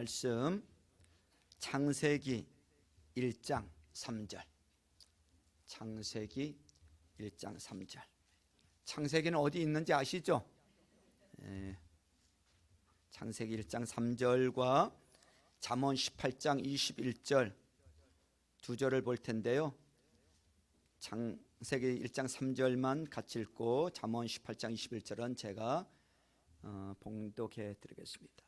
말씀 창세기 1장 3절. 창세기 1장 3절. 창세기는 어디 있는지 아시죠? 창세기 1장 3절과 잠언 18장 21절 두 절을 볼 텐데요. 창세기 1장 3절만 같이 읽고 잠언 18장 21절은 제가 봉독해 드리겠습니다.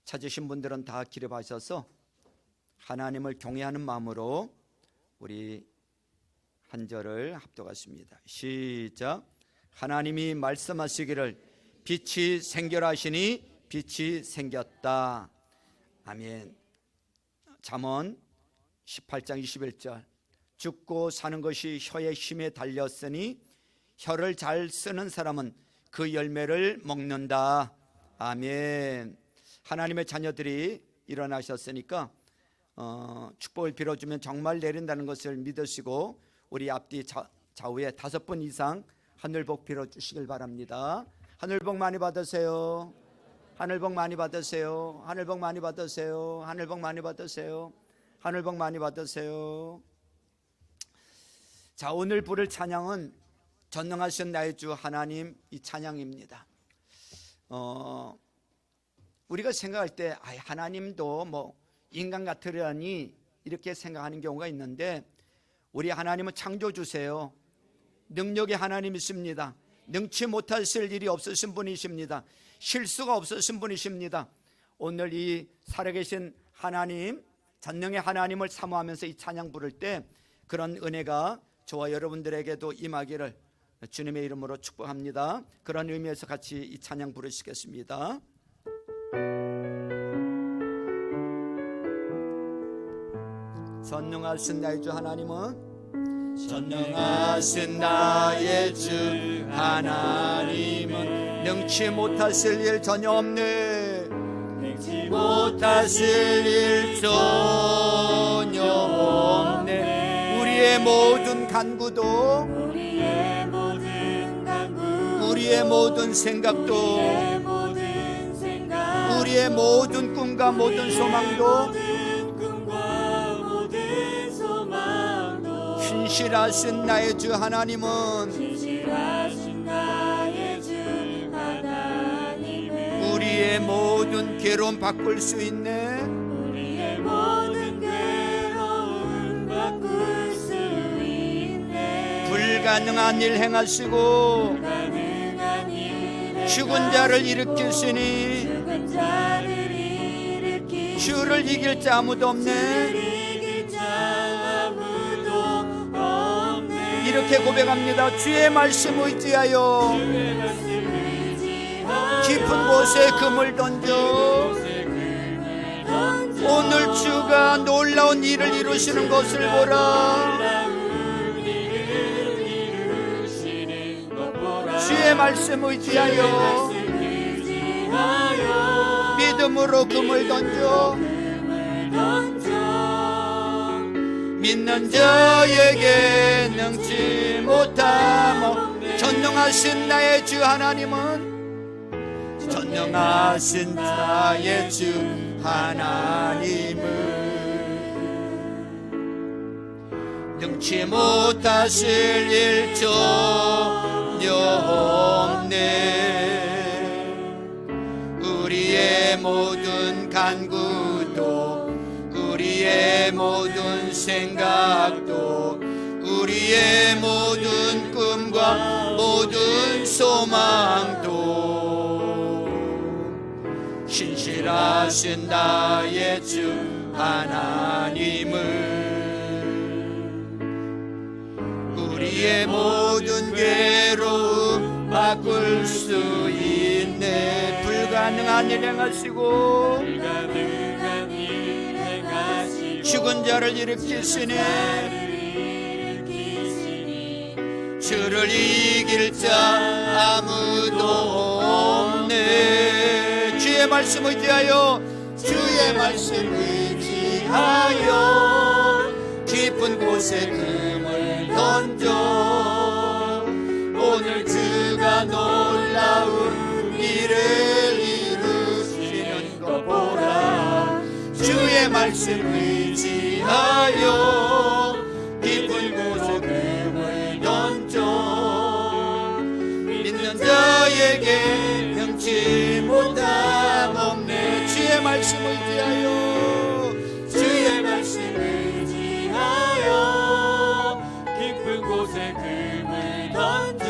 찾으신 분들은 다 기립하셔서 하나님을 경외하는 마음으로 우리 한 절을 합독하십니다. 시작. 하나님이 말씀하시기를 빛이 생겨라 하시니 빛이 생겼다. 아멘. 잠언 18장 21절. 죽고 사는 것이 혀의 힘에 달렸으니 혀를 잘 쓰는 사람은 그 열매를 먹는다. 아멘. 하나님의 자녀들이 일어나셨으니까 축복을 빌어주면 정말 내린다는 것을 믿으시고 우리 앞뒤 좌우에 5분 이상 하늘복 빌어주시길 바랍니다. 하늘복 많이 받으세요. 하늘복 많이 받으세요. 하늘복 많이 받으세요. 하늘복 많이 받으세요. 하늘복 많이 받으세요. 자, 오늘 부를 찬양은 전능하신 나의 주 하나님 이 찬양입니다. 우리가 생각할 때 하나님도 뭐 인간 같으려니 이렇게 생각하는 경우가 있는데 우리 하나님은 창조주세요. 능력의 하나님이십니다. 능치 못하실 일이 없으신 분이십니다. 실수가 없으신 분이십니다. 오늘 이 살아계신 하나님, 전능의 하나님을 사모하면서 이 찬양 부를 때 그런 은혜가 저와 여러분들에게도 임하기를 주님의 이름으로 축복합니다. 그런 의미에서 같이 이 찬양 부르시겠습니다. 전능하신 나의 주 하나님은 전능하신 나의 주 하나님은 능치 못하실 일 전혀 없네. 능치 못하실 일 전혀 없네. 우리의 모든 간구도 우리의 모든 생각도 우리의 모든 꿈과 모든 소망도 신실하신 나의 주 하나님은 우리의 모든 괴로움 바꿀 수 있네. 우리의 모든 괴로움 바꿀 수 있네. 불가능한 일 행하시고 죽은 자를 일으키시니 주를 이길 자 아무도 없네. 이렇게 고백합니다. 주의 말씀 의지하여 깊은 곳에 금을 던져 오늘 주가 놀라운 일을 이루시는 것을 보라. 주의 말씀 의지하여 믿음으로 금을 던져 믿는 자에게 능치 못함. 전능하신 나의 주 하나님은 전능하신 나의 주 하나님은 능치 못하실 일 전혀 없네. 우리의 모든 간구도 우리의 모든 생각도 우리의 모든 꿈과 모든 소망도 신실하신 나의 주 하나님은 우리의 모든 괴로움 바꿀 수 있네. 불가능한 일 행하시고 죽은 자를 일으키시니 주를 이길 자 아무도 없네. 주의 말씀 의지하여 주의 말씀 의지하여 깊은 곳에 금을 던져 오늘 주가 놀라운 일을 이루시는 것 보라. 주의 말씀 의지하여 깊은 곳에 금을 던져 믿는 자에게 능치 못함 없네. 주의 말씀 의지하여 주의 말씀 의지하여 깊은 곳에 금을 던져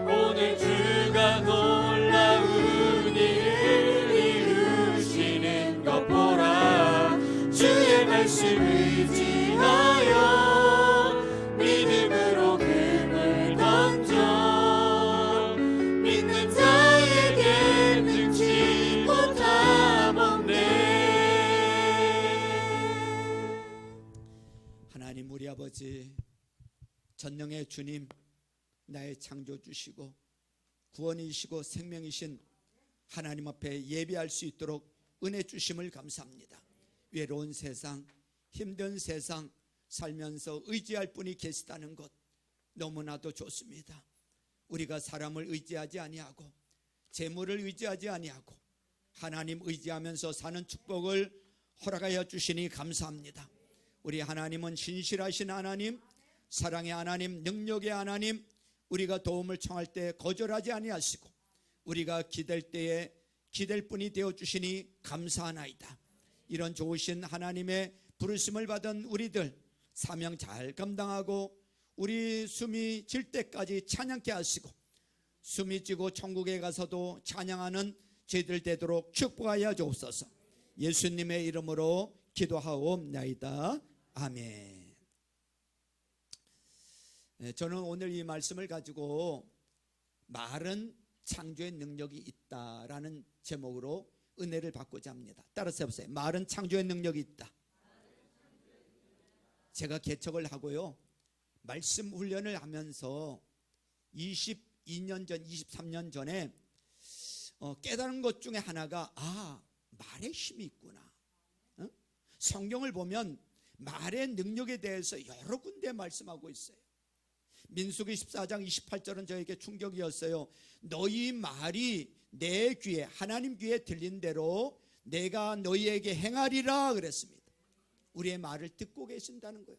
오늘 주가 놀라운 일을 이루시는 것 보라. 주의 말씀 의지하여 믿음으로 금을 던져 믿는 자에게 능치 못함 없네. 하나님 우리 아버지, 전능의 주님, 나의 창조주시고 구원이시고 생명이신 하나님 앞에 예배할 수 있도록 은혜 주심을 감사합니다. 외로운 세상, 힘든 세상 살면서 의지할 분이 계시다는 것 너무나도 좋습니다. 우리가 사람을 의지하지 아니하고 재물을 의지하지 아니하고 하나님 의지하면서 사는 축복을 허락하여 주시니 감사합니다. 우리 하나님은 신실하신 하나님, 사랑의 하나님, 능력의 하나님, 우리가 도움을 청할 때 거절하지 아니하시고 우리가 기댈 때에 기댈 분이 되어주시니 감사하나이다. 이런 좋으신 하나님의 부르심을 받은 우리들 사명 잘 감당하고 우리 숨이 질 때까지 찬양케 하시고 숨이 지고 천국에 가서도 찬양하는 저희들 되도록 축복하여 주옵소서. 예수님의 이름으로 기도하옵나이다. 아멘. 저는 오늘 이 말씀을 가지고 말은 창조의 능력이 있다라는 제목으로 은혜를 받고자 합니다. 따라서 해보세요. 말은 창조의 능력이 있다. 제가 개척을 하고요, 말씀 훈련을 하면서 22년 전, 23년 전에 깨달은 것 중에 하나가 말에 힘이 있구나. 성경을 보면 말의 능력에 대해서 여러 군데 말씀하고 있어요. 민수기 14장 28절은 저에게 충격이었어요. 너희 말이 내 귀에, 하나님 귀에 들린 대로 내가 너희에게 행하리라 그랬습니다. 우리의 말을 듣고 계신다는 거예요.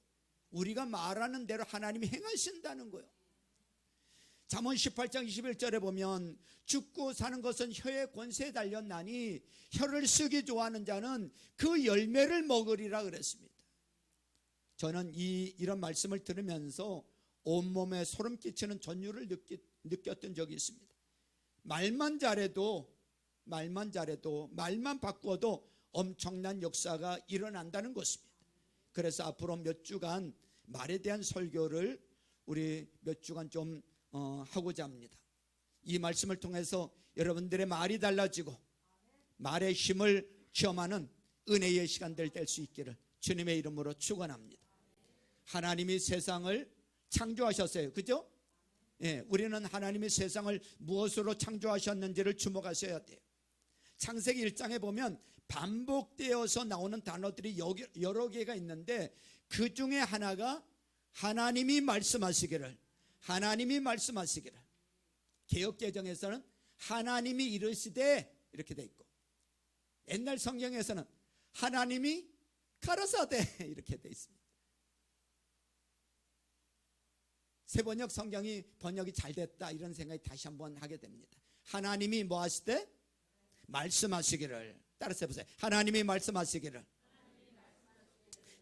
우리가 말하는 대로 하나님이 행하신다는 거예요. 잠언 18장 21절에 보면 죽고 사는 것은 혀의 권세에 달렸나니 혀를 쓰기 좋아하는 자는 그 열매를 먹으리라 그랬습니다. 저는 이런 말씀을 들으면서 온몸에 소름 끼치는 전율을 느꼈던 적이 있습니다. 말만 잘해도 말만 바꾸어도 엄청난 역사가 일어난다는 것입니다. 그래서 앞으로 몇 주간 말에 대한 설교를 우리 몇 주간 좀 하고자 합니다. 이 말씀을 통해서 여러분들의 말이 달라지고 말의 힘을 체험하는 은혜의 시간들 될 수 있기를 주님의 이름으로 축원합니다. 하나님이 세상을 창조하셨어요. 그죠? 예, 우리는 하나님이 세상을 무엇으로 창조하셨는지를 주목하셔야 돼요. 창세기 1장에 보면 반복되어서 나오는 단어들이 여러 개가 있는데 그 중에 하나가 하나님이 말씀하시기를, 개역개정에서는 하나님이 이르시되 이렇게 돼 있고, 옛날 성경에서는 하나님이 가라사대 이렇게 돼 있습니다. 새번역 성경이 번역이 잘 됐다 이런 생각이 다시 한번 하게 됩니다. 하나님이 뭐 하시되? 말씀하시기를. 따라서 해보세요. 하나님이 말씀하시기를.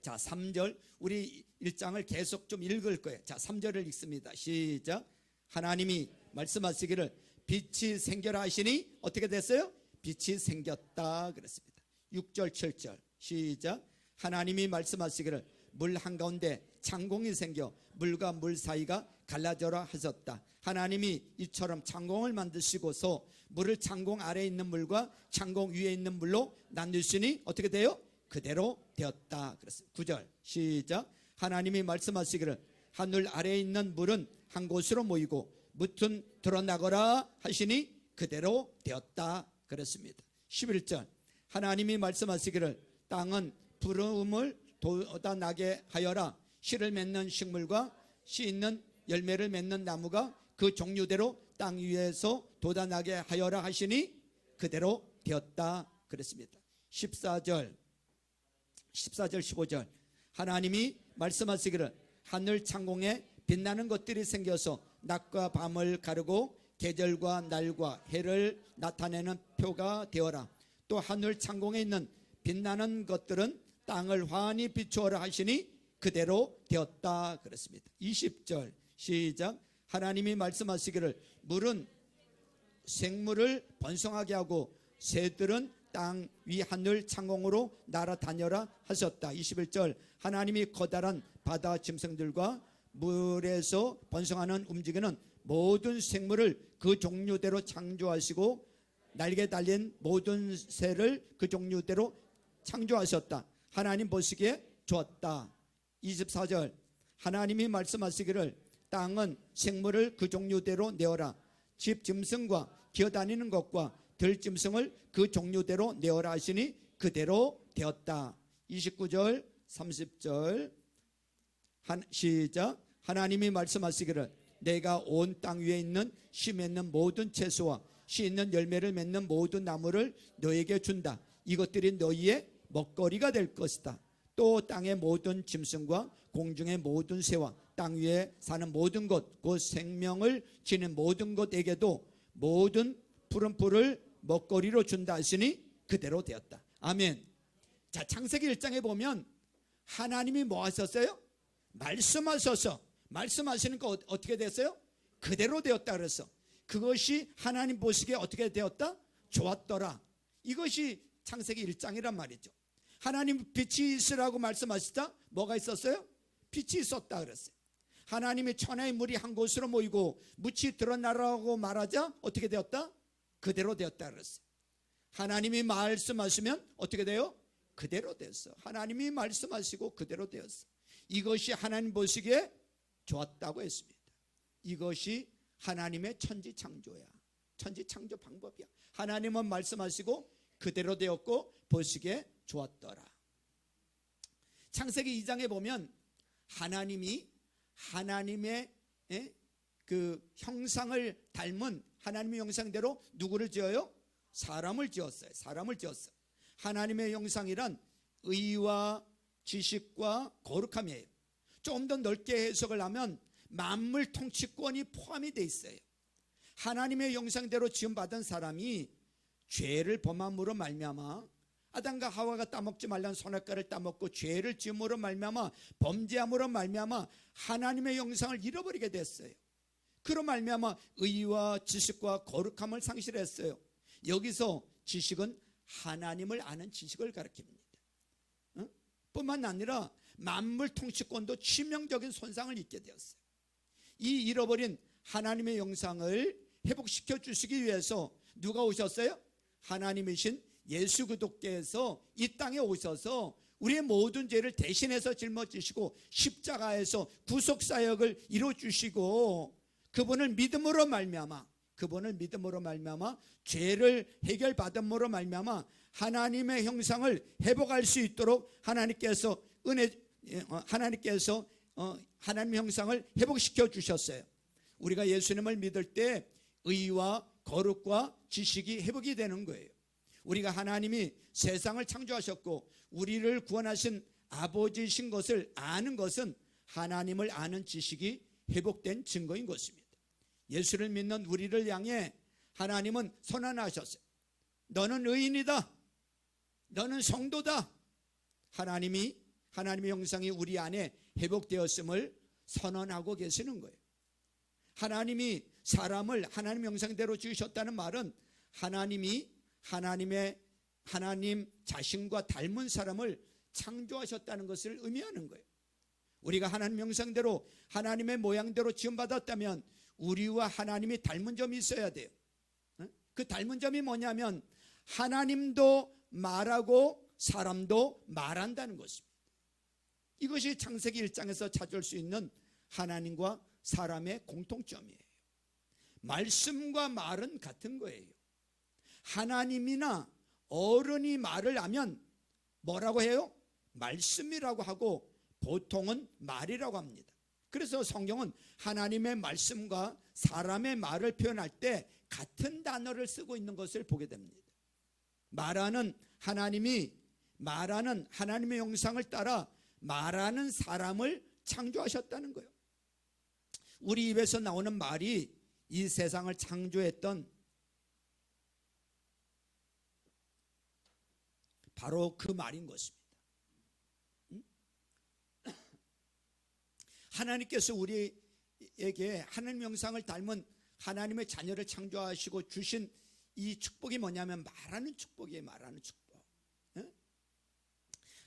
자, 3절 우리 1장을 계속 좀 읽을 거예요. 자, 3절을 읽습니다. 시작. 하나님이 말씀하시기를 빛이 생겨라 하시니 어떻게 됐어요? 빛이 생겼다 그랬습니다. 6절 7절 시작. 하나님이 말씀하시기를 물 한가운데 창공이 생겨 물과 물 사이가 갈라져라 하셨다. 하나님이 이처럼 창공을 만드시고서 물을 창공 아래에 있는 물과 창공 위에 있는 물로 나누시니 어떻게 돼요? 그대로 되었다 그랬습니다. 9절 시작. 하나님이 말씀하시기를 하늘 아래에 있는 물은 한 곳으로 모이고 무튼 드러나거라 하시니 그대로 되었다 그랬습니다. 11절 하나님이 말씀하시기를 땅은 부름을 돋아나게 하여라. 씨를 맺는 식물과 씨 있는 열매를 맺는 나무가 그 종류대로 땅 위에서 돋아나게 하여라 하시니 그대로 되었다 그랬습니다. 14절 15절 하나님이 말씀하시기를 하늘 창공에 빛나는 것들이 생겨서 낮과 밤을 가르고 계절과 날과 해를 나타내는 표가 되어라. 또 하늘 창공에 있는 빛나는 것들은 땅을 환히 비추어라 하시니 그대로 되었다 그랬습니다. 20절 시작. 하나님이 말씀하시기를 물은 생물을 번성하게 하고 새들은 땅 위 하늘 창공으로 날아다녀라 하셨다. 21절 하나님이 커다란 바다 짐승들과 물에서 번성하는 움직이는 모든 생물을 그 종류대로 창조하시고 날개 달린 모든 새를 그 종류대로 창조하셨다. 하나님 보시기에 좋았다. 24절 하나님이 말씀하시기를 땅은 생물을 그 종류대로 내어라. 집 짐승과 기어다니는 것과 들짐승을 그 종류대로 내어라 하시니 그대로 되었다. 29절 30절 시작. 하나님이 말씀하시기를 내가 온 땅 위에 있는 씨 맺는 모든 채소와 씨 있는 열매를 맺는 모든 나무를 너에게 준다. 이것들이 너희의 먹거리가 될 것이다. 또 땅의 모든 짐승과 공중의 모든 새와 땅 위에 사는 모든 것 곧 생명을 지닌 모든 것에게도 모든 푸른 풀을 먹거리로 준다 하시니 그대로 되었다. 아멘. 자, 창세기 1장에 보면 하나님이 뭐 하셨어요? 말씀하셔서 말씀하시니까 어떻게 됐어요? 그대로 되었다 그랬어. 그것이 하나님 보시기에 어떻게 되었다? 좋았더라. 이것이 창세기 1장이란 말이죠. 하나님 빛이 있으라고 말씀하시다 뭐가 있었어요? 빛이 있었다 그랬어요. 하나님이 천하의 물이 한 곳으로 모이고 묻이 드러나라고 말하자 어떻게 되었다? 그대로 되었다 그랬어요. 하나님이 말씀하시면 어떻게 돼요? 그대로 됐어. 하나님이 말씀하시고 그대로 되었어. 이것이 하나님 보시기에 좋았다고 했습니다. 이것이 하나님의 천지창조야. 천지창조 방법이야. 하나님은 말씀하시고 그대로 되었고 보시기에 좋았더라. 창세기 2장에 보면 하나님이 하나님의 그 형상을 닮은 하나님의 형상대로 누구를 지어요? 사람을 지었어요. 사람을 지었어요. 하나님의 형상이란 의와 지식과 거룩함이에요. 좀 더 넓게 해석을 하면 만물 통치권이 포함이 돼 있어요. 하나님의 형상대로 지음받은 사람이 죄를 범함으로 말미암아 아담과 하와가 따먹지 말라는 선악과를 따먹고 죄를 지음으로 말미암아 범죄함으로 말미암아 하나님의 형상을 잃어버리게 됐어요. 그로 말미암아 의와 지식과 거룩함을 상실했어요. 여기서 지식은 하나님을 아는 지식을 가리킵니다. 뿐만 아니라 만물 통치권도 치명적인 손상을 입게 되었어요. 이 잃어버린 하나님의 형상을 회복시켜 주시기 위해서 누가 오셨어요? 하나님이신 예수 그리스도께서 이 땅에 오셔서 우리의 모든 죄를 대신해서 짊어지시고 십자가에서 구속사역을 이루어주시고 그분을 믿음으로 말미암아 죄를 해결받음으로 말미암아 하나님의 형상을 회복할 수 있도록 하나님께서 하나님의 형상을 회복시켜 주셨어요. 우리가 예수님을 믿을 때 의와 거룩과 지식이 회복이 되는 거예요. 우리가 하나님이 세상을 창조하셨고 우리를 구원하신 아버지이신 것을 아는 것은 하나님을 아는 지식이 회복된 증거인 것입니다. 예수를 믿는 우리를 향해 하나님은 선언하셨어요. 너는 의인이다. 너는 성도다. 하나님의 형상이 우리 안에 회복되었음을 선언하고 계시는 거예요. 하나님이 사람을 하나님 형상대로 지으셨다는 말은 하나님 자신과 닮은 사람을 창조하셨다는 것을 의미하는 거예요. 우리가 하나님 형상대로 하나님의 모양대로 지음받았다면 우리와 하나님이 닮은 점이 있어야 돼요. 그 닮은 점이 뭐냐면 하나님도 말하고 사람도 말한다는 것입니다. 이것이 창세기 1장에서 찾을 수 있는 하나님과 사람의 공통점이에요. 말씀과 말은 같은 거예요. 하나님이나 어른이 말을 하면 뭐라고 해요? 말씀이라고 하고 보통은 말이라고 합니다. 그래서 성경은 하나님의 말씀과 사람의 말을 표현할 때 같은 단어를 쓰고 있는 것을 보게 됩니다. 말하는 하나님이 말하는 하나님의 형상을 따라 말하는 사람을 창조하셨다는 거예요. 우리 입에서 나오는 말이 이 세상을 창조했던 바로 그 말인 것입니다. 하나님께서 우리에게 하나님 형상을 닮은 하나님의 자녀를 창조하시고 주신 이 축복이 뭐냐면 말하는 축복이에요. 말하는 축복.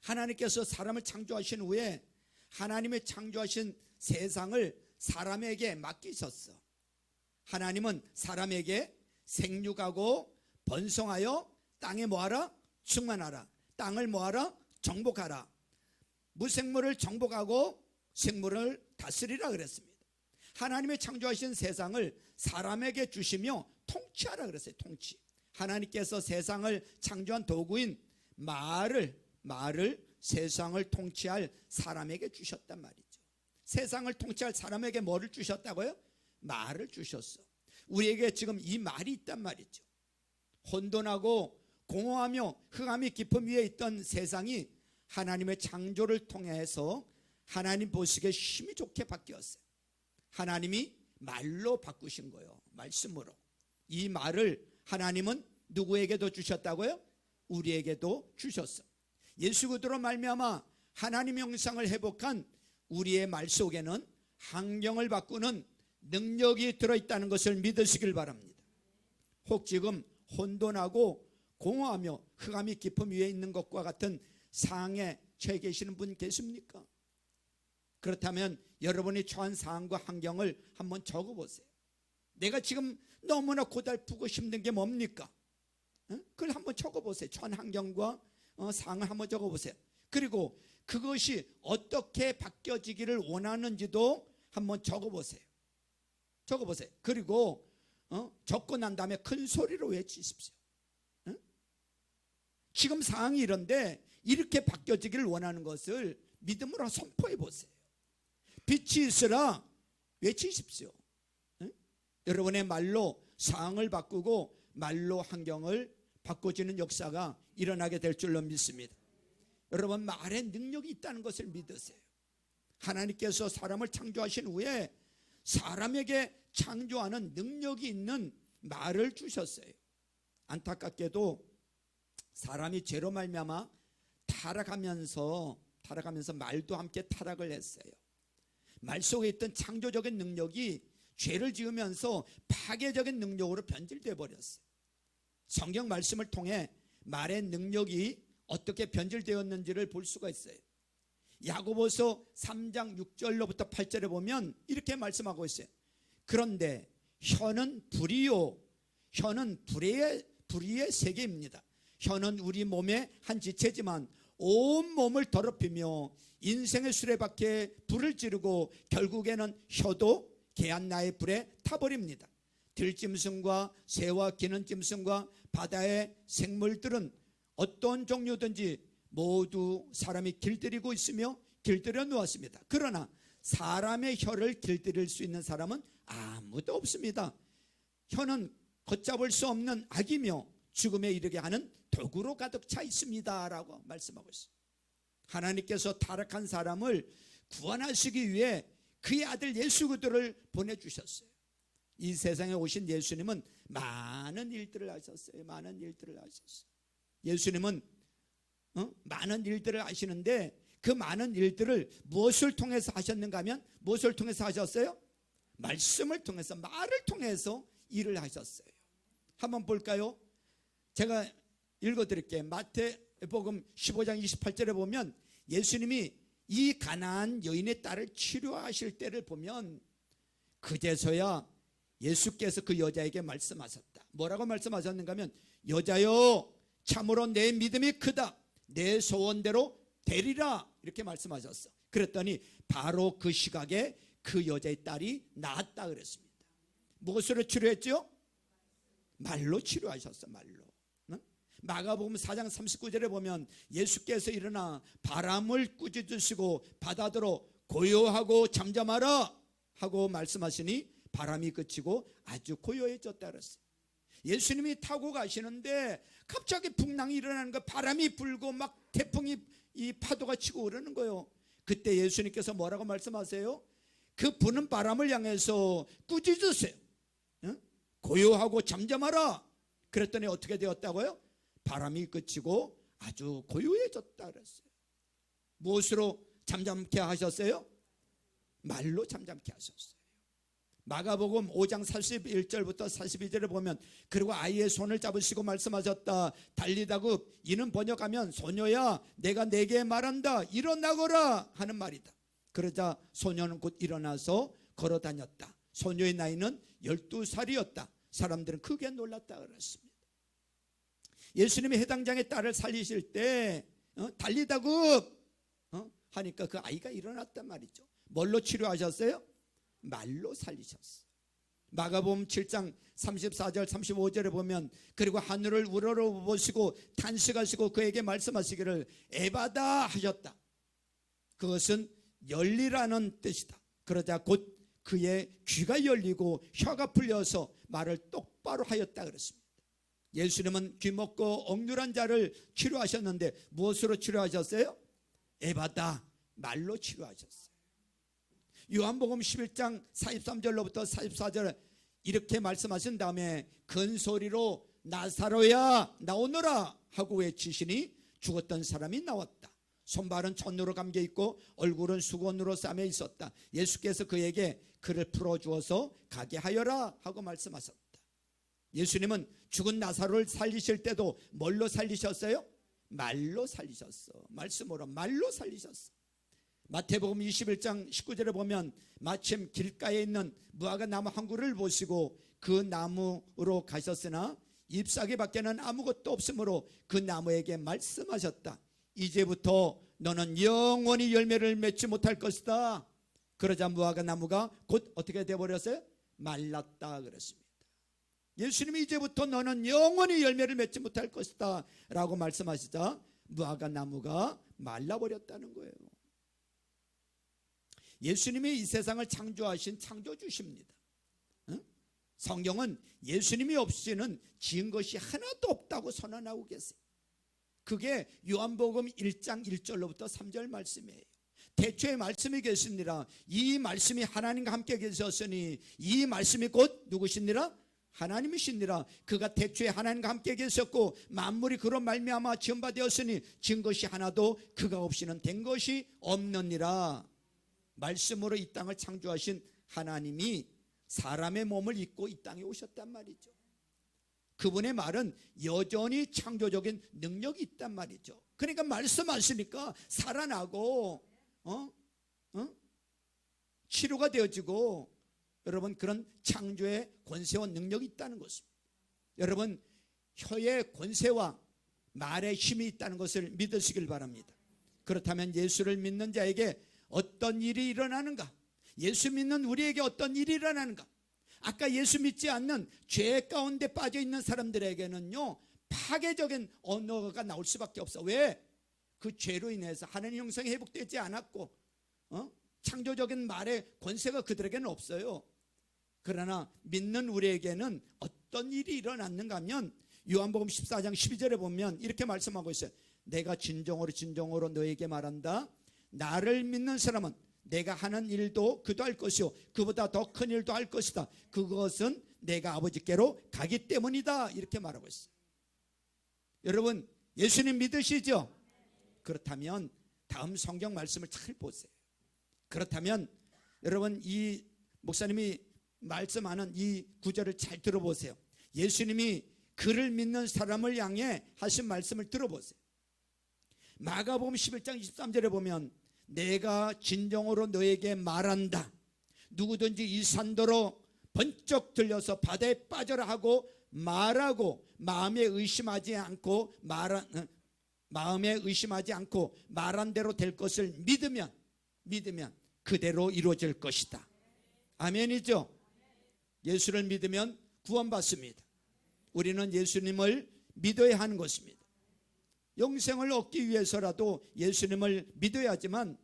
하나님께서 사람을 창조하신 후에 하나님의 창조하신 세상을 사람에게 맡기셨어. 하나님은 사람에게 생육하고 번성하여 땅에 뭐하라? 충만하라. 땅을 뭐하라? 정복하라. 무생물을 정복하고 생물을 다스리라 그랬습니다. 하나님의 창조하신 세상을 사람에게 주시며 통치하라 그랬어요. 통치. 하나님께서 세상을 창조한 도구인 말을 세상을 통치할 사람에게 주셨단 말이죠. 세상을 통치할 사람에게 뭐를 주셨다고요? 말을 주셨어. 우리에게 지금 이 말이 있단 말이죠. 혼돈하고 공허하며 흑암이 깊음 위에 있던 세상이 하나님의 창조를 통해서 하나님 보시기에 힘이 좋게 바뀌었어요. 하나님이 말로 바꾸신 거예요. 말씀으로. 이 말을 하나님은 누구에게도 주셨다고요? 우리에게도 주셨어. 예수 그리스도로 말미암아 하나님 형상을 회복한 우리의 말 속에는 환경을 바꾸는 능력이 들어있다는 것을 믿으시길 바랍니다. 혹 지금 혼돈하고 공허하며 흑암이 깊음 위에 있는 것과 같은 상황에 처해 계시는 분 계십니까? 그렇다면 여러분이 처한 상황과 환경을 한번 적어보세요. 내가 지금 너무나 고달프고 힘든 게 뭡니까? 그걸 한번 적어보세요. 처한 환경과 상황을 한번 적어보세요. 그리고 그것이 어떻게 바뀌어지기를 원하는지도 한번 적어보세요. 적어보세요. 그리고 적고 난 다음에 큰 소리로 외치십시오. 지금 상황이 이런데 이렇게 바뀌어지기를 원하는 것을 믿음으로 선포해 보세요. 빛이 있으라 외치십시오. 여러분의 말로 상황을 바꾸고 말로 환경을 바꿔주는 역사가 일어나게 될 줄로 믿습니다. 여러분, 말에 능력이 있다는 것을 믿으세요. 하나님께서 사람을 창조하신 후에 사람에게 창조하는 능력이 있는 말을 주셨어요. 안타깝게도 사람이 죄로 말미암아 타락하면서 말도 함께 타락을 했어요. 말 속에 있던 창조적인 능력이 죄를 지으면서 파괴적인 능력으로 변질되어 버렸어요. 성경 말씀을 통해 말의 능력이 어떻게 변질되었는지를 볼 수가 있어요. 야고보서 3장 6절로부터 8절에 보면 이렇게 말씀하고 있어요. 그런데 혀는 불이요, 혀는 불의의 세계입니다. 혀는 우리 몸의 한 지체지만 온 몸을 더럽히며 인생의 수레바퀴에 불을 지르고 결국에는 혀도 개한나의 불에 타버립니다. 들짐승과 새와 기는 짐승과 바다의 생물들은 어떤 종류든지 모두 사람이 길들이고 있으며 길들여 놓았습니다. 그러나 사람의 혀를 길들일 수 있는 사람은 아무도 없습니다. 혀는 걷잡을 수 없는 악이며 죽음에 이르게 하는 도구로 가득 차 있습니다 라고 말씀하고 있어요. 하나님께서 타락한 사람을 구원하시기 위해 그의 아들 예수 그리스도를 보내주셨어요. 이 세상에 오신 예수님은 많은 일들을 하셨어요. 많은 일들을 하셨어요. 예수님은 많은 일들을 하시는데 그 많은 일들을 무엇을 통해서 하셨는가 하면 무엇을 통해서 하셨어요? 말씀을 통해서, 말을 통해서 일을 하셨어요. 한번 볼까요? 제가 읽어드릴게요. 마태복음 15장 28절에 보면 예수님이 이 가나안 여인의 딸을 치료하실 때를 보면 그제서야 예수께서 그 여자에게 말씀하셨다. 뭐라고 말씀하셨는가 하면 여자여 참으로 내 믿음이 크다. 내 소원대로 되리라. 이렇게 말씀하셨어. 그랬더니 바로 그 시각에 그 여자의 딸이 나았다 그랬습니다. 무엇으로 치료했죠? 말로 치료하셨어. 말로. 마가복음 4장 39절에 보면 예수께서 일어나 바람을 꾸짖으시고 바다더러 고요하고 잠잠하라 하고 말씀하시니 바람이 그치고 아주 고요해졌다 그랬어요. 예수님이 타고 가시는데 갑자기 풍랑이 일어나는 거, 바람이 불고 막 태풍이 이 파도가 치고 오르는 거예요. 그때 예수님께서 뭐라고 말씀하세요? 그 부는 바람을 향해서 꾸짖으세요. 고요하고 잠잠하라. 그랬더니 어떻게 되었다고요? 바람이 그치고 아주 고요해졌다 그랬어요. 무엇으로 잠잠케 하셨어요? 말로 잠잠케 하셨어요. 마가복음 5장 41절부터 42절에 보면 그리고 아이의 손을 잡으시고 말씀하셨다. 달리다급, 이는 번역하면 소녀야 내가 내게 말한다, 일어나거라 하는 말이다. 그러자 소녀는 곧 일어나서 걸어 다녔다. 소녀의 나이는 12살이었다. 사람들은 크게 놀랐다 그랬습니다. 예수님이 해당장의 딸을 살리실 때 달리다급 하니까 그 아이가 일어났단 말이죠. 뭘로 치료하셨어요? 말로 살리셨어요. 마가복음 7장 34절 35절에 보면 그리고 하늘을 우러러보시고 탄식하시고 그에게 말씀하시기를 에바다 하셨다. 그것은 열리라는 뜻이다. 그러자 곧 그의 귀가 열리고 혀가 풀려서 말을 똑바로 하였다 그랬습니다. 예수님은 귀먹고 억눌한 자를 치료하셨는데 무엇으로 치료하셨어요? 에바다, 말로 치료하셨어요. 요한복음 11장 43절로부터 44절 이렇게 말씀하신 다음에 큰 소리로 나사로야 나오너라 하고 외치시니 죽었던 사람이 나왔다. 손발은 천으로 감겨 있고 얼굴은 수건으로 싸매 있었다. 예수께서 그에게 그를 풀어주어서 가게 하여라 하고 말씀하셨다. 예수님은 죽은 나사로를 살리실 때도 뭘로 살리셨어요? 말로 살리셨어. 말씀으로 말로 살리셨어. 마태복음 21장 19절에 보면 마침 길가에 있는 무화과 나무 한 그루를 보시고 그 나무로 가셨으나 잎사귀 밖에는 아무것도 없으므로 그 나무에게 말씀하셨다. 이제부터 너는 영원히 열매를 맺지 못할 것이다. 그러자 무화과 나무가 곧 어떻게 되어버렸어요? 말랐다 그랬습니다. 예수님이 이제부터 너는 영원히 열매를 맺지 못할 것이다 라고 말씀하시자 무화과 나무가 말라버렸다는 거예요. 예수님이 이 세상을 창조하신 창조주십니다. 성경은 예수님이 없이는 지은 것이 하나도 없다고 선언하고 계세요. 그게 요한복음 1장 1절로부터 3절 말씀이에요. 태초에 말씀이 계시니라. 이 말씀이 하나님과 함께 계셨으니 이 말씀이 곧 누구시니라? 하나님이시니라. 그가 태초에 하나님과 함께 계셨고 만물이 그로 말미암아 지은 바 되었으니 지은 것이 하나도 그가 없이는 된 것이 없느니라. 말씀으로 이 땅을 창조하신 하나님이 사람의 몸을 입고 이 땅에 오셨단 말이죠. 그분의 말은 여전히 창조적인 능력이 있단 말이죠. 그러니까 말씀하시니까 살아나고 치료가 되어지고 여러분 그런 창조의 권세와 능력이 있다는 것입니다. 여러분 혀의 권세와 말의 힘이 있다는 것을 믿으시길 바랍니다. 그렇다면 예수를 믿는 자에게 어떤 일이 일어나는가? 예수 믿는 우리에게 어떤 일이 일어나는가? 아까 예수 믿지 않는 죄 가운데 빠져 있는 사람들에게는요 파괴적인 언어가 나올 수밖에 없어. 왜? 그 죄로 인해서 하나님 형상이 회복되지 않았고 창조적인 말의 권세가 그들에게는 없어요. 그러나 믿는 우리에게는 어떤 일이 일어났는가 하면 요한복음 14장 12절에 보면 이렇게 말씀하고 있어요. 내가 진정으로 너에게 말한다. 나를 믿는 사람은 내가 하는 일도 그도 할 것이요 그보다 더 큰 일도 할 것이다. 그것은 내가 아버지께로 가기 때문이다. 이렇게 말하고 있어요. 여러분 예수님 믿으시죠? 그렇다면 다음 성경 말씀을 잘 보세요. 그렇다면 여러분 이 목사님이 말씀하는 이 구절을 잘 들어보세요. 예수님이 그를 믿는 사람을 향해 하신 말씀을 들어보세요. 마가복음 11장 23절에 보면 내가 진정으로 너에게 말한다. 누구든지 이 산도로 번쩍 들려서 바다에 빠져라 하고 말하고 마음에 의심하지 않고 말한 대로 될 것을 믿으면 그대로 이루어질 것이다. 아멘이죠? 예수를 믿으면 구원받습니다. 우리는 예수님을 믿어야 하는 것입니다. 영생을 얻기 위해서라도 예수님을 믿어야 하지만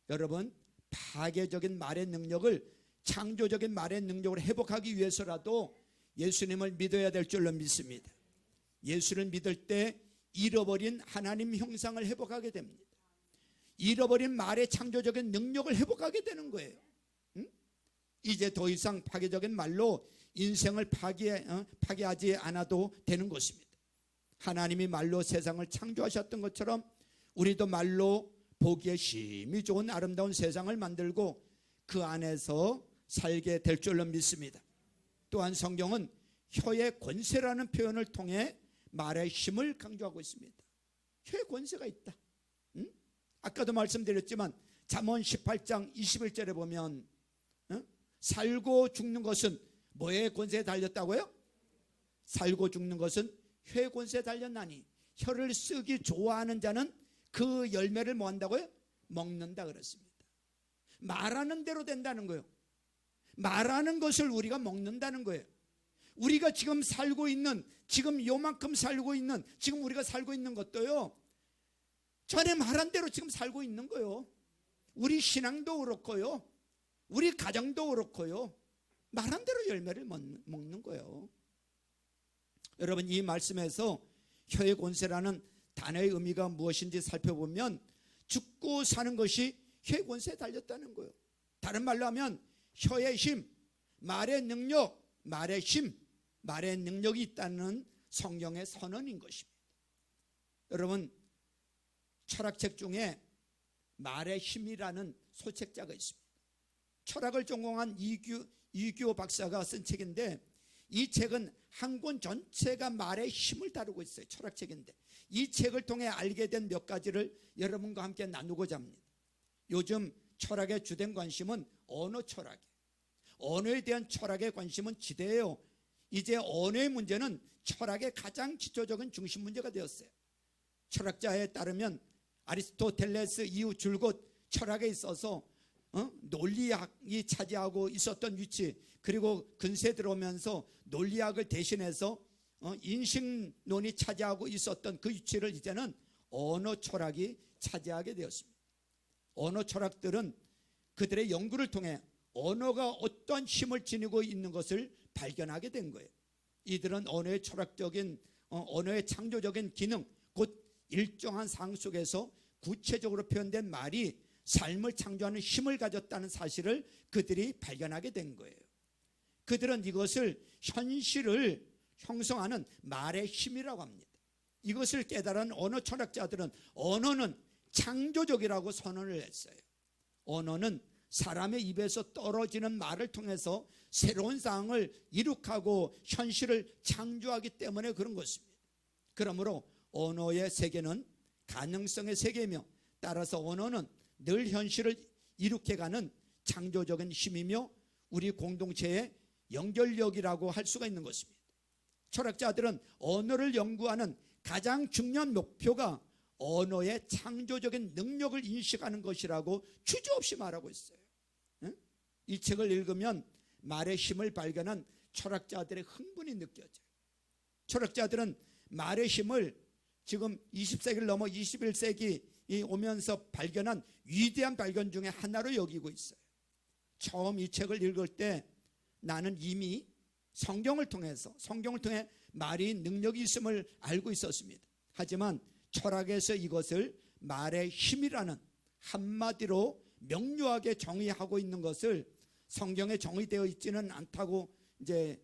여러분 파괴적인 말의 능력을 창조적인 말의 능력을 회복하기 위해서라도 예수님을 믿어야 될 줄로 믿습니다. 예수를 믿을 때 잃어버린 하나님 형상을 회복하게 됩니다. 잃어버린 말의 창조적인 능력을 회복하게 되는 거예요. 이제 더 이상 파괴적인 말로 인생을 파괴하지 않아도 되는 것입니다. 하나님이 말로 세상을 창조하셨던 것처럼 우리도 말로 보기에 심히 좋은 아름다운 세상을 만들고 그 안에서 살게 될 줄로 믿습니다. 또한 성경은 혀의 권세라는 표현을 통해 말의 힘을 강조하고 있습니다. 혀의 권세가 있다. 아까도 말씀드렸지만 잠언 18장 21절에 보면 살고 죽는 것은 뭐의 권세에 달렸다고요? 살고 죽는 것은 혀의 권세에 달렸나니 혀를 쓰기 좋아하는 자는 그 열매를 뭐 한다고요? 먹는다 그랬습니다. 말하는 대로 된다는 거예요. 말하는 것을 우리가 먹는다는 거예요. 우리가 지금 살고 있는, 지금 요만큼 살고 있는, 지금 우리가 살고 있는 것도요, 전에 말한 대로 지금 살고 있는 거예요. 우리 신앙도 그렇고요, 우리 가정도 그렇고요, 말한 대로 열매를 먹는 거예요. 여러분, 이 말씀에서 혀의 권세라는 단어의 의미가 무엇인지 살펴보면 죽고 사는 것이 혀의 권세에 달렸다는 거예요. 다른 말로 하면 혀의 힘, 말의 능력, 말의 힘, 말의 능력이 있다는 성경의 선언인 것입니다. 여러분, 철학책 중에 말의 힘이라는 소책자가 있습니다. 철학을 전공한 이규호 박사가 쓴 책인데, 이 책은 한 권 전체가 말의 힘을 다루고 있어요. 철학책인데 이 책을 통해 알게 된 몇 가지를 여러분과 함께 나누고자 합니다. 요즘 철학의 주된 관심은 언어 철학이에요. 언어에 대한 철학의 관심은 지대해요. 이제 언어의 문제는 철학의 가장 기초적인 중심 문제가 되었어요. 철학자에 따르면 아리스토텔레스 이후 줄곧 철학에 있어서 논리학이 차지하고 있었던 위치, 그리고 근세 들어오면서 논리학을 대신해서 인식론이 차지하고 있었던 그 위치를 이제는 언어 철학이 차지하게 되었습니다. 언어 철학들은 그들의 연구를 통해 언어가 어떠한 힘을 지니고 있는 것을 발견하게 된 거예요. 이들은 언어의 철학적인, 언어의 창조적인 기능, 곧 일정한 상황 속에서 구체적으로 표현된 말이 삶을 창조하는 힘을 가졌다는 사실을 그들이 발견하게 된 거예요. 그들은 이것을 현실을 형성하는 말의 힘이라고 합니다. 이것을 깨달은 언어 철학자들은 언어는 창조적이라고 선언을 했어요. 언어는 사람의 입에서 떨어지는 말을 통해서 새로운 상황을 이룩하고 현실을 창조하기 때문에 그런 것입니다. 그러므로 언어의 세계는 가능성의 세계이며, 따라서 언어는 늘 현실을 이룩해가는 창조적인 힘이며 우리 공동체의 연결력이라고 할 수가 있는 것입니다. 철학자들은 언어를 연구하는 가장 중요한 목표가 언어의 창조적인 능력을 인식하는 것이라고 주저없이 말하고 있어요. 이 책을 읽으면 말의 힘을 발견한 철학자들의 흥분이 느껴져요. 철학자들은 말의 힘을 지금 20세기를 넘어 21세기 오면서 발견한 위대한 발견 중에 하나로 여기고 있어요. 처음 이 책을 읽을 때 나는 이미 성경을 통해 말이 능력이 있음을 알고 있었습니다. 하지만 철학에서 이것을 말의 힘이라는 한마디로 명료하게 정의하고 있는 것을 성경에 정의되어 있지는 않다고 이제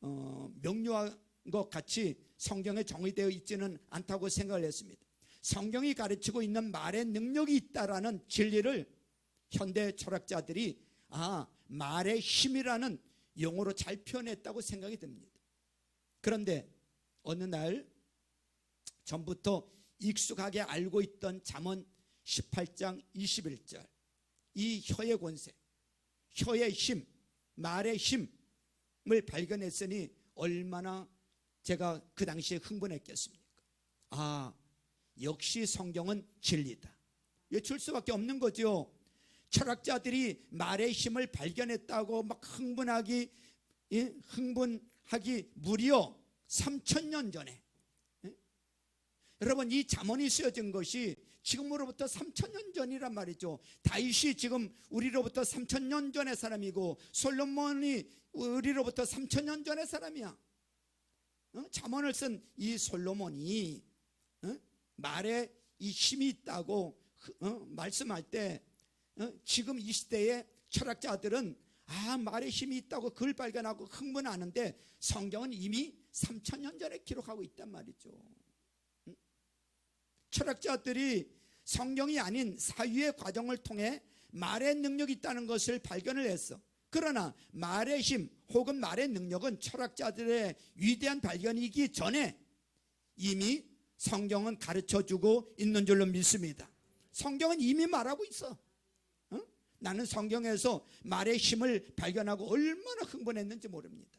명료한 것 같이 성경에 정의되어 있지는 않다고 생각을 했습니다. 성경이 가르치고 있는 말의 능력이 있다라는 진리를 현대 철학자들이 말의 힘이라는 용어로 잘 표현했다고 생각이 듭니다. 그런데 어느 날 전부터 익숙하게 알고 있던 잠언 18장 21절, 이 혀의 권세, 혀의 힘, 말의 힘을 발견했으니 얼마나 제가 그 당시에 흥분했겠습니까? 역시 성경은 진리다. 외칠 수밖에 없는 거죠. 철학자들이 말의 힘을 발견했다고 막 흥분하기 무려 3000년 전에, 여러분, 이 잠언이 쓰여진 것이 지금으로부터 3,000년 전이란 말이죠. 다윗이 지금 우리로부터 3,000년 전의 사람이고 솔로몬이 우리로부터 3,000년 전의 사람이야. 잠언을 쓴 이 솔로몬이 말에 이 힘이 있다고 말씀할 때 지금 이 시대의 철학자들은 말에 힘이 있다고 그걸 발견하고 흥분하는데 성경은 이미 3,000년 전에 기록하고 있단 말이죠. 철학자들이 성경이 아닌 사유의 과정을 통해 말의 능력이 있다는 것을 발견을 했어. 그러나 말의 힘 혹은 말의 능력은 철학자들의 위대한 발견이기 전에 이미 성경은 가르쳐주고 있는 줄로 믿습니다. 성경은 이미 말하고 있어. 나는 성경에서 말의 힘을 발견하고 얼마나 흥분했는지 모릅니다.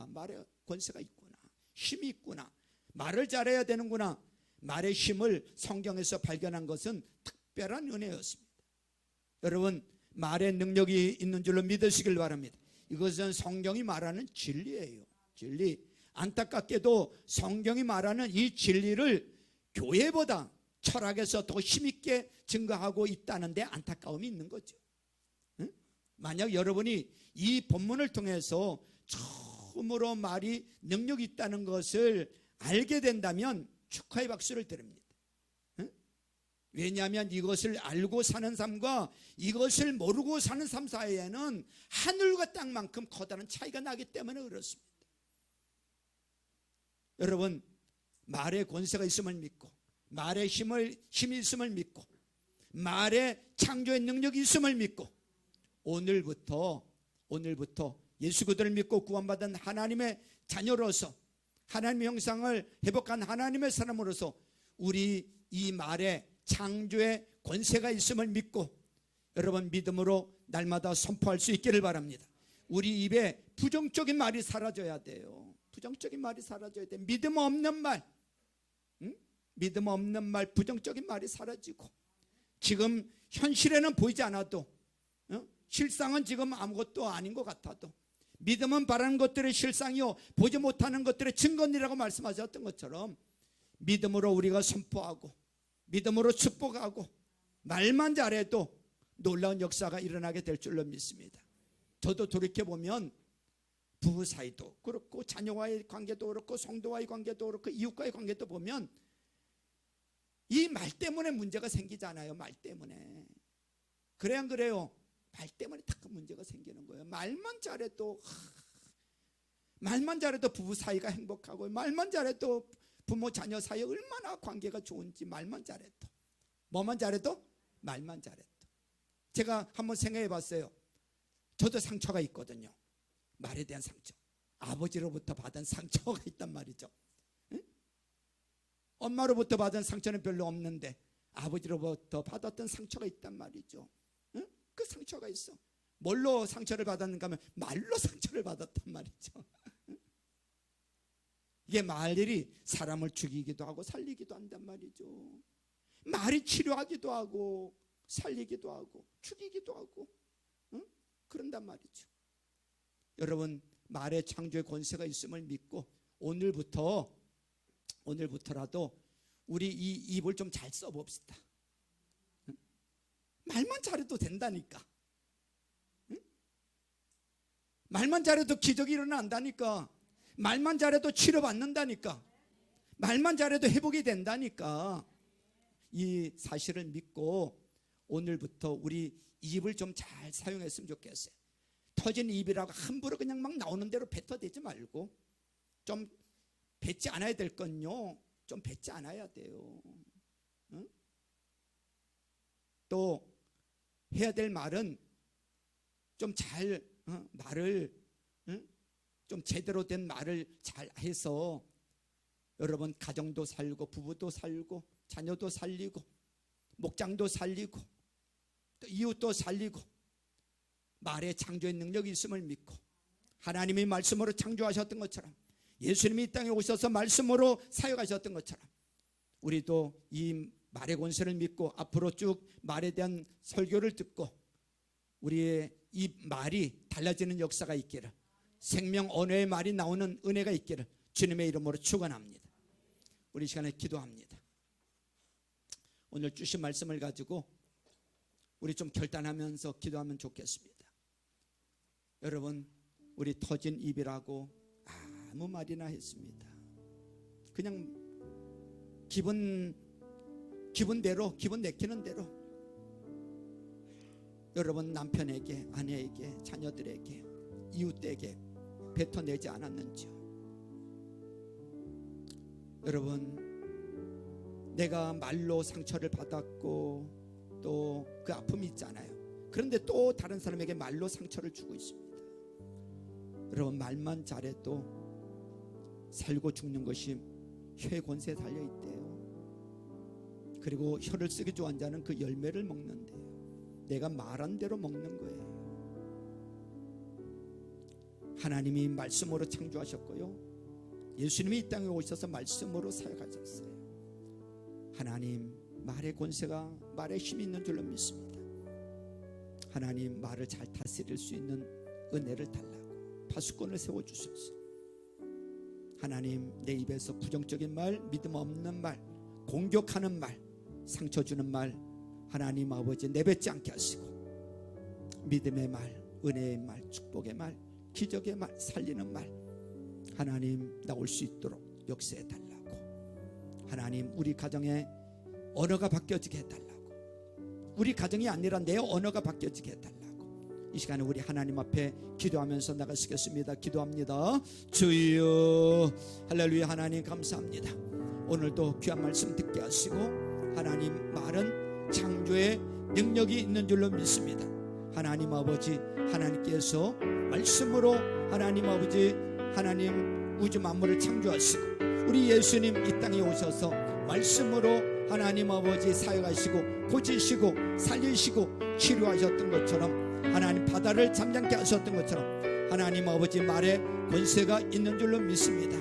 말의 권세가 있구나, 힘이 있구나, 말을 잘해야 되는구나. 말의 힘을 성경에서 발견한 것은 특별한 은혜였습니다. 여러분, 말의 능력이 있는 줄로 믿으시길 바랍니다. 이것은 성경이 말하는 진리예요. 진리. 안타깝게도 성경이 말하는 이 진리를 교회보다 철학에서 더 힘있게 증거하고 있다는 데 안타까움이 있는 거죠. 만약 여러분이 이 본문을 통해서 처음으로 말이 능력이 있다는 것을 알게 된다면 축하의 박수를 드립니다. 왜냐하면 이것을 알고 사는 삶과 이것을 모르고 사는 삶 사이에는 하늘과 땅만큼 커다란 차이가 나기 때문에 그렇습니다. 여러분, 말의 권세가 있음을 믿고 말의 힘이 있음을 믿고 말의 창조의 능력이 있음을 믿고 오늘부터 예수 그리스도를 믿고 구원받은 하나님의 자녀로서 하나님의 형상을 회복한 하나님의 사람으로서 우리 이 말에 창조의 권세가 있음을 믿고 여러분 믿음으로 날마다 선포할 수 있기를 바랍니다. 우리 입에 부정적인 말이 사라져야 돼요. 부정적인 말이 사라져야 돼. 믿음 없는 말, 믿음 없는 말, 부정적인 말이 사라지고 지금 현실에는 보이지 않아도 실상은 지금 아무것도 아닌 것 같아도 믿음은 바라는 것들의 실상이요 보지 못하는 것들의 증거니라고 말씀하셨던 것처럼 믿음으로 우리가 선포하고 믿음으로 축복하고 말만 잘해도 놀라운 역사가 일어나게 될 줄로 믿습니다. 저도 돌이켜보면 부부 사이도 그렇고 자녀와의 관계도 그렇고 성도와의 관계도 그렇고 이웃과의 관계도 보면 이 말 때문에 문제가 생기잖아요. 말 때문에. 그래 안 그래요? 말 때문에 다 문제가 생기는 거예요. 말만 잘해도 부부 사이가 행복하고 말만 잘해도 부모 자녀 사이 얼마나 관계가 좋은지 말만 잘해도 뭐만 잘해도 말만 잘해도 제가 한번 생각해 봤어요. 저도 상처가 있거든요. 말에 대한 상처, 아버지로부터 받은 상처가 있단 말이죠. 응? 엄마로부터 받은 상처는 별로 없는데 아버지로부터 받았던 상처가 있단 말이죠. 응? 그 상처가 있어. 뭘로 상처를 받았는가 하면 말로 상처를 받았단 말이죠. 이게 말들이 사람을 죽이기도 하고 살리기도 한단 말이죠. 말이 치료하기도 하고 살리기도 하고 죽이기도 하고 그런단 말이죠. 여러분, 말의 창조의 권세가 있음을 믿고 오늘부터라도 우리 이 입을 좀 잘 써봅시다. 말만 잘해도 된다니까. 말만 잘해도 기적이 일어난다니까. 말만 잘해도 치료받는다니까. 말만 잘해도 회복이 된다니까. 이 사실을 믿고 오늘부터 우리 입을 좀 잘 사용했으면 좋겠어요. 터진 입이라고 함부로 그냥 막 나오는 대로 뱉어대지 말고 좀 뱉지 않아야 될 건요 좀 뱉지 않아야 돼요. 응? 또 해야 될 말은 좀 잘 말을 좀 제대로 된 말을 잘 해서 여러분 가정도 살고 부부도 살고 자녀도 살리고 목장도 살리고 또 이웃도 살리고 말의 창조의 능력이 있음을 믿고 하나님이 말씀으로 창조하셨던 것처럼 예수님이 이 땅에 오셔서 말씀으로 사역하셨던 것처럼 우리도 이 말의 권세를 믿고 앞으로 쭉 말에 대한 설교를 듣고 우리의 이 말이 달라지는 역사가 있기를 생명 언어의 말이 나오는 은혜가 있기를 주님의 이름으로 축원합니다. 우리 시간에 기도합니다. 오늘 주신 말씀을 가지고 우리 좀 결단하면서 기도하면 좋겠습니다. 여러분, 우리 터진 입이라고 아무 말이나 했습니다. 그냥 기분대로, 기분 내키는 대로 여러분 남편에게, 아내에게, 자녀들에게, 이웃에게 뱉어내지 않았는지요? 여러분, 내가 말로 상처를 받았고 또 그 아픔이 있잖아요. 그런데 또 다른 사람에게 말로 상처를 주고 있습니다. 여러분, 말만 잘해도 살고 죽는 것이 혀의 권세에 달려있대요. 그리고 혀를 쓰기 좋아하는 자는 그 열매를 먹는데요. 내가 말한 대로 먹는 거예요. 하나님이 말씀으로 창조하셨고요, 예수님이 이 땅에 오셔서 말씀으로 사역하셨어요. 하나님, 말의 권세가, 말의 힘이 있는 줄로 믿습니다. 하나님, 말을 잘 다스릴 수 있는 은혜를 달라고 파수꾼을 세워주셔서 하나님, 내 입에서 부정적인 말, 믿음 없는 말, 공격하는 말, 상처 주는 말 하나님 아버지 내뱉지 않게 하시고 믿음의 말, 은혜의 말, 축복의 말, 기적의 말, 살리는 말 하나님 나올 수 있도록 역사해 달라고. 하나님, 우리 가정에 언어가 바뀌어지게 해달라고. 우리 가정이 아니라 내 언어가 바뀌어지게 해달라고. 이 시간에 우리 하나님 앞에 기도하면서 나가시겠습니다. 기도합니다. 주여, 할렐루야. 하나님 감사합니다. 오늘도 귀한 말씀 듣게 하시고 하나님, 말은 창조의 능력이 있는 줄로 믿습니다. 하나님 아버지, 하나님께서 말씀으로 하나님 아버지, 하나님 우주 만물을 창조하시고 우리 예수님 이 땅에 오셔서 말씀으로 하나님 아버지 사역하시고 고치시고 살리시고 치료하셨던 것처럼, 하나님 바다를 잠잠케 하셨던 것처럼 하나님 아버지 말에 권세가 있는 줄로 믿습니다.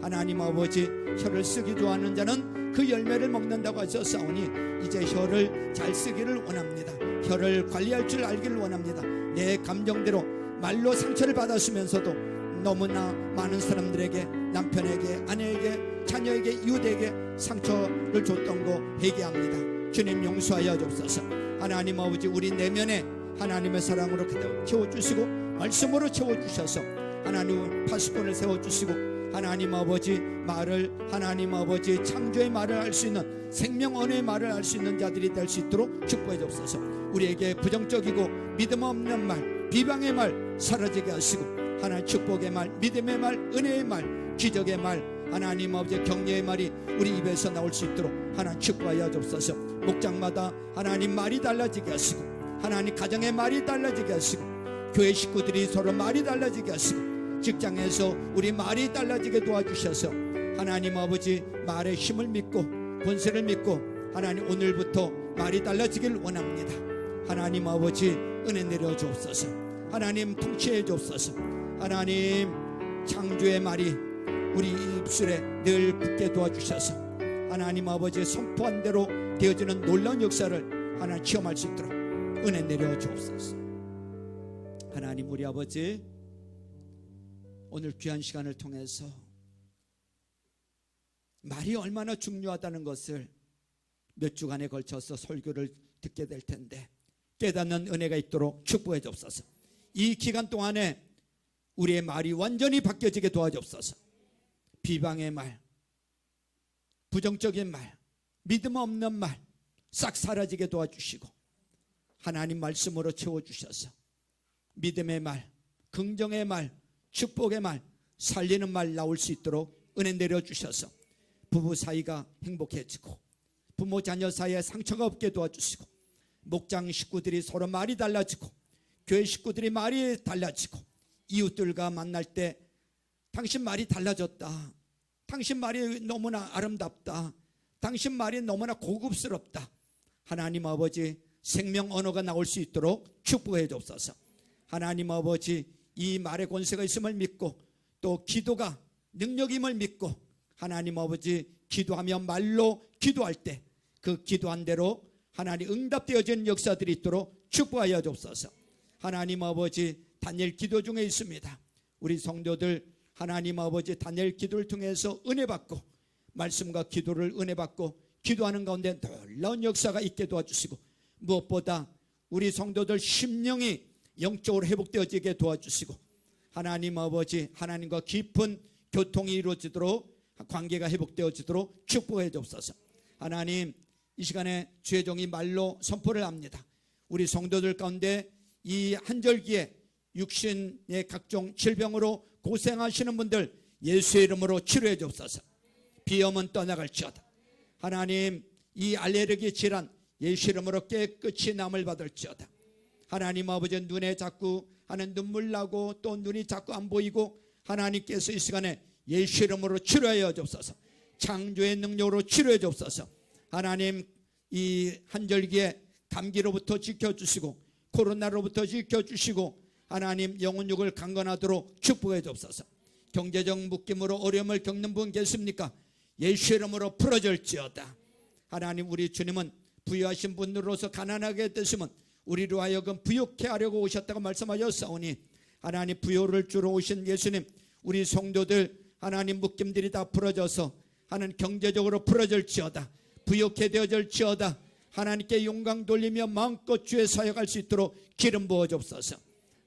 하나님 아버지, 혀를 쓰기 좋아하는 자는 그 열매를 먹는다고 하셨사오니 이제 혀를 잘 쓰기를 원합니다. 혀를 관리할 줄 알기를 원합니다. 내 감정대로 말로 상처를 받았으면서도 너무나 많은 사람들에게, 남편에게, 아내에게, 자녀에게, 이웃에게 상처를 줬던 거 회개합니다. 주님 용서하여 주옵소서. 하나님 아버지, 우리 내면에 하나님의 사랑으로 그대로 채워주시고 말씀으로 채워주셔서 하나님 파수꾼을 세워주시고 하나님 아버지 말을, 하나님 아버지 창조의 말을 할 수 있는, 생명 언어의 말을 할 수 있는 자들이 될 수 있도록 축복해 주옵소서. 우리에게 부정적이고 믿음 없는 말, 비방의 말 사라지게 하시고 하나님 축복의 말, 믿음의 말, 은혜의 말, 기적의 말, 하나님 아버지 격려의 말이 우리 입에서 나올 수 있도록 하나님 축복하여 주옵소서. 목장마다 하나님 말이 달라지게 하시고 하나님 가정의 말이 달라지게 하시고 교회 식구들이 서로 말이 달라지게 하시고 직장에서 우리 말이 달라지게 도와주셔서 하나님 아버지 말의 힘을 믿고 권세를 믿고 하나님 오늘부터 말이 달라지길 원합니다. 하나님 아버지 은혜 내려 주옵소서. 하나님 통치해 주옵소서. 하나님 창조의 말이 우리 입술에 늘 붙게 도와주셔서 하나님 아버지 선포한 대로 되어지는 놀라운 역사를 하나님 체험할 수 있도록 은혜 내려 주옵소서. 하나님, 우리 아버지 오늘 귀한 시간을 통해서 말이 얼마나 중요하다는 것을 몇 주간에 걸쳐서 설교를 듣게 될 텐데 깨닫는 은혜가 있도록 축복해 주옵소서. 이 기간 동안에 우리의 말이 완전히 바뀌어지게 도와주옵소서. 비방의 말, 부정적인 말, 믿음 없는 말 싹 사라지게 도와주시고 하나님 말씀으로 채워주셔서 믿음의 말, 긍정의 말, 축복의 말, 살리는 말 나올 수 있도록 은혜 내려주셔서 부부 사이가 행복해지고 부모 자녀 사이에 상처가 없게 도와주시고 목장 식구들이 서로 말이 달라지고 교회 식구들이 말이 달라지고 이웃들과 만날 때 당신 말이 달라졌다, 당신 말이 너무나 아름답다, 당신 말이 너무나 고급스럽다, 하나님 아버지 생명 언어가 나올 수 있도록 축복해 주옵소서. 하나님 아버지 이 말의 권세가 있음을 믿고 또 기도가 능력임을 믿고 하나님 아버지 기도하며 말로 기도할 때 그 기도한 대로 하나님 응답되어지는 역사들이 있도록 축복하여 주옵소서. 하나님 아버지 다니엘 기도 중에 있습니다. 우리 성도들 하나님 아버지 다니엘 기도를 통해서 은혜 받고 말씀과 기도를 은혜 받고 기도하는 가운데 놀라운 역사가 있게 도와주시고, 무엇보다 우리 성도들 심령이 영적으로 회복되어지게 도와주시고, 하나님 아버지, 하나님과 깊은 교통이 이루어지도록, 관계가 회복되어지도록 축복해 주옵소서. 하나님, 이 시간에 주의 종이 말로 선포를 합니다. 우리 성도들 가운데 이 한절기에 육신의 각종 질병으로 고생하시는 분들 예수의 이름으로 치료해 주옵소서. 비염은 떠나갈지어다. 하나님, 이 알레르기 질환 예수 이름으로 깨끗이 남을 받을지어다. 하나님 아버지, 눈에 자꾸 하는 눈물 나고 또 눈이 자꾸 안 보이고, 하나님께서 이 시간에 예수 이름으로 치료하여 주옵소서. 창조의 능력으로 치료해 주옵소서. 하나님, 이 한절기에 감기로부터 지켜주시고 코로나로부터 지켜주시고, 하나님 영혼육을 강건하도록 축복해 주옵소서. 경제적 묶임으로 어려움을 겪는 분 계십니까? 예수 이름으로 풀어질지어다. 하나님, 우리 주님은 부유하신 분으로서 가난하게 되시면 우리로 하여금 부욕해 하려고 오셨다고 말씀하셨사오니, 하나님 부요를 주러 오신 예수님, 우리 성도들 하나님 묶임들이 다 풀어져서 하나님 경제적으로 풀어질지어다. 부욕해 되어질지어다. 하나님께 영광 돌리며 마음껏 주의 사역할 수 있도록 기름 부어 주옵소서.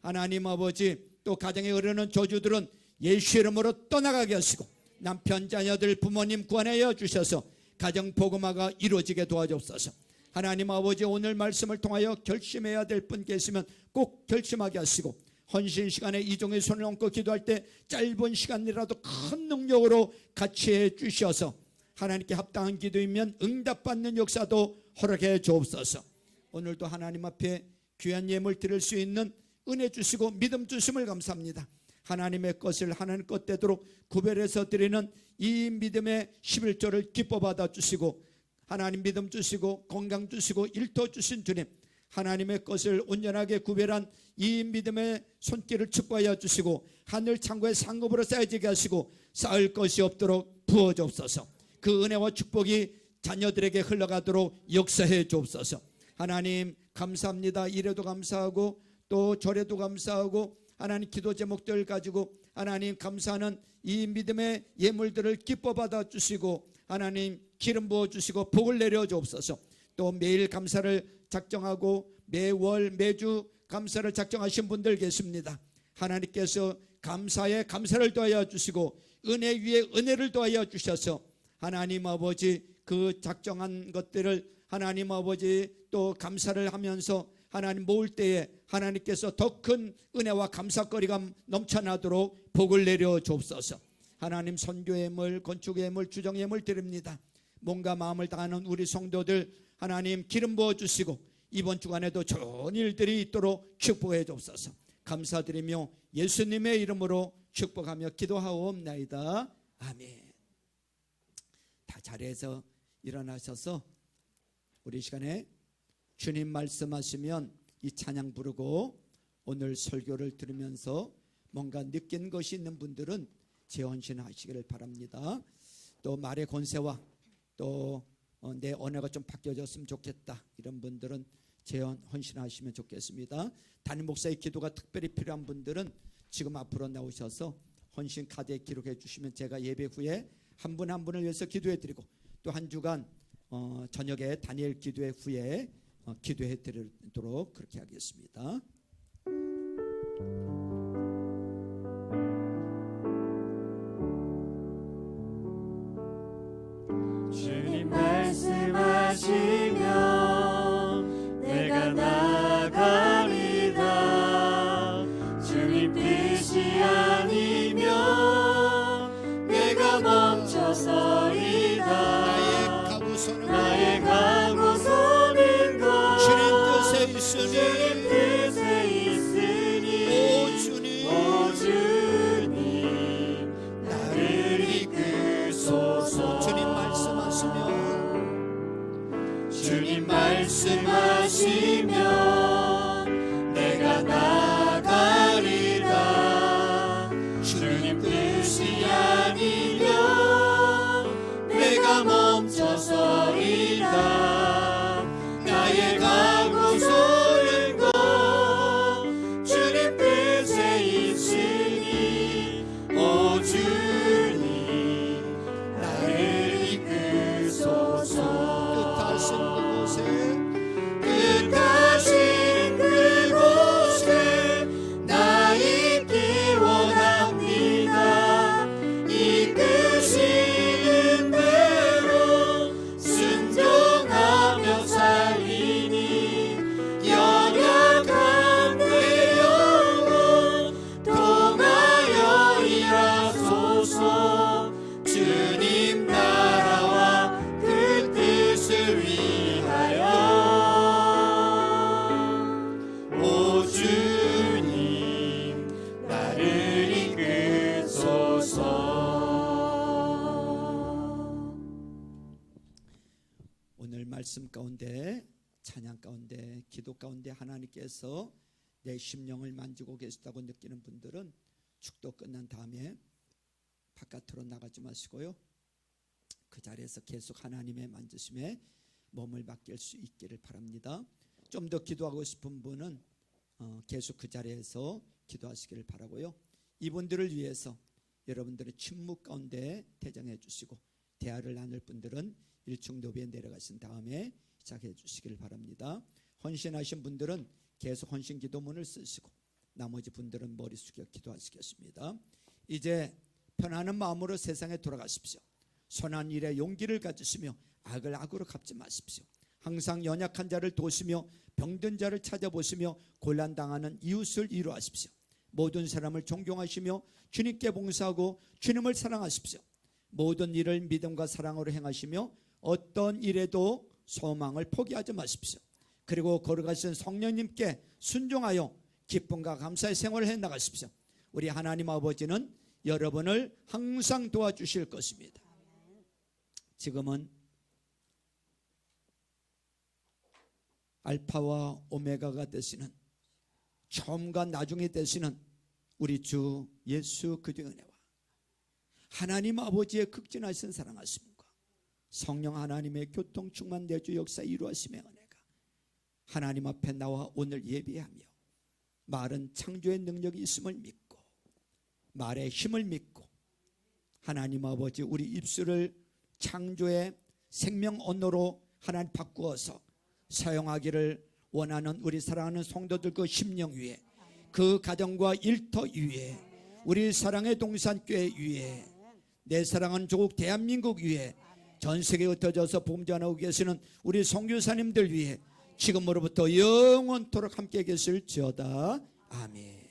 하나님 아버지, 또 가정에 흐르는 저주들은 예수 이름으로 떠나가게 하시고, 남편 자녀들 부모님 구원하여 주셔서 가정 복음화가 이루어지게 도와주옵소서. 하나님 아버지, 오늘 말씀을 통하여 결심해야 될 분 계시면 꼭 결심하게 하시고, 헌신 시간에 이종의 손을 얹고 기도할 때 짧은 시간이라도 큰 능력으로 같이 해 주셔서 하나님께 합당한 기도이면 응답받는 역사도 허락해 주옵소서. 오늘도 하나님 앞에 귀한 예물 드릴 수 있는 은혜 주시고 믿음 주심을 감사합니다. 하나님의 것을 하나님 것 되도록 구별해서 드리는 이 믿음의 11조를 기뻐 받아 주시고, 하나님 믿음 주시고 건강 주시고 일터 주신 주님, 하나님의 것을 온전하게 구별한 이 믿음의 손길을 축복하여 주시고, 하늘 창고에 상급으로 쌓여지게 하시고 쌓을 것이 없도록 부어 주옵소서. 그 은혜와 축복이 자녀들에게 흘러가도록 역사해 주옵소서. 하나님 감사합니다. 이래도 감사하고 또 저래도 감사하고, 하나님 기도 제목들 가지고 하나님 감사하는 이 믿음의 예물들을 기뻐 받아 주시고, 하나님 기름 부어 주시고 복을 내려 주옵소서. 또 매일 감사를 작정하고 매월 매주 감사를 작정하신 분들 계십니다. 하나님께서 감사에 감사를 더하여 주시고 은혜 위에 은혜를 더하여 주셔서 하나님 아버지, 그 작정한 것들을 하나님 아버지 또 감사를 하면서 하나님 모을 때에 하나님께서 더 큰 은혜와 감사거리가 넘쳐나도록 복을 내려 주옵소서. 하나님 선교의 예물, 건축의 예물, 주정의 예물 드립니다. 몸과 마음을 다하는 우리 성도들 하나님 기름 부어 주시고 이번 주간에도 좋은 일들이 있도록 축복해 주옵소서. 감사드리며 예수님의 이름으로 축복하며 기도하옵나이다. 아멘. 다 자리에서 일어나셔서 우리 시간에 주님 말씀하시면 이 찬양 부르고 오늘 설교를 들으면서 뭔가 느낀 것이 있는 분들은 재헌신하시기를 바랍니다. 또 말의 권세와 또 내 언어가 좀 바뀌어졌으면 좋겠다, 이런 분들은 헌신하시면 좋겠습니다. 담임 목사의 기도가 특별히 필요한 분들은 지금 앞으로 나오셔서 헌신 카드에 기록해 주시면 제가 예배 후에 한 분 한 분을 위해서 기도해 드리고, 또 한 주간 저녁에 다니엘 기도회 후에 기도해 드리도록 그렇게 하겠습니다. 주님 말씀하시면 내가 나가리다. 주님 뜻이 아니면 내가 멈춰서이다. 나의 가고서는 것 주님 뜻에 있으니 오 주님 나를 이끄소서. 주님 말씀하시면 내가 나가리라. 주님 뜻이 아니면 내가 멈춰서이다. 나의 가고 서는 것 주님 뜻에 있으니 오 주님 나를 이끄소서. 뜻하신 그곳에 나 있기 원합니다. 이끄시는 대로 순종하며 살리니 연약한 내 영혼 통하여 일하소서. 주님 나라와 그 뜻을 위하여. 오 주님 나를 이끄소서. 오늘 말씀 가운데, 찬양 가운데, 기도 가운데 하나님께서 내 심령을 만지고 계시다고 느끼는 분들은 축도 끝난 다음에 바깥으로 나가지 마시고요, 그 자리에서 계속 하나님의 만지심에 몸을 맡길 수 있기를 바랍니다. 좀 더 기도하고 싶은 분은 계속 그 자리에서 기도하시기를 바라고요. 이분들을 위해서 여러분들의 침묵 가운데 대장해 주시고, 대화를 나눌 분들은 1층 로비에 내려가신 다음에 시작해 주시기를 바랍니다. 헌신하신 분들은 계속 헌신 기도문을 쓰시고, 나머지 분들은 머리 숙여 기도하시겠습니다. 이제 편안한 마음으로 세상에 돌아가십시오. 선한 일에 용기를 가지시며 악을 악으로 갚지 마십시오. 항상 연약한 자를 도우시며 병든 자를 찾아보시며 곤란당하는 이웃을 위로하십시오. 모든 사람을 존경하시며 주님께 봉사하고 주님을 사랑하십시오. 모든 일을 믿음과 사랑으로 행하시며 어떤 일에도 소망을 포기하지 마십시오. 그리고 거룩하신 성령님께 순종하여 기쁨과 감사의 생활을 해나가십시오. 우리 하나님 아버지는 여러분을 항상 도와주실 것입니다. 지금은 알파와 오메가가 되시는, 처음과 나중이 되시는 우리 주 예수 그리스도의 은혜와 하나님 아버지의 극진하신 사랑하심과 성령 하나님의 교통 충만 내주 역사 이루하심의 은혜가 하나님 앞에 나와 오늘 예배하며 말은 창조의 능력이 있음을 믿고 말의 힘을 믿고 하나님 아버지 우리 입술을 창조의 생명 언어로 하나님 바꾸어서 사용하기를 원하는 우리 사랑하는 성도들 그 심령 위에, 그 가정과 일터 위에, 우리 사랑의 동산교회 위에, 내 사랑하는 조국 대한민국 위에, 전 세계에 흩어져서 복음 전하고 계시는 우리 선교사님들 위에 지금으로부터 영원토록 함께 계실지어다. 아멘.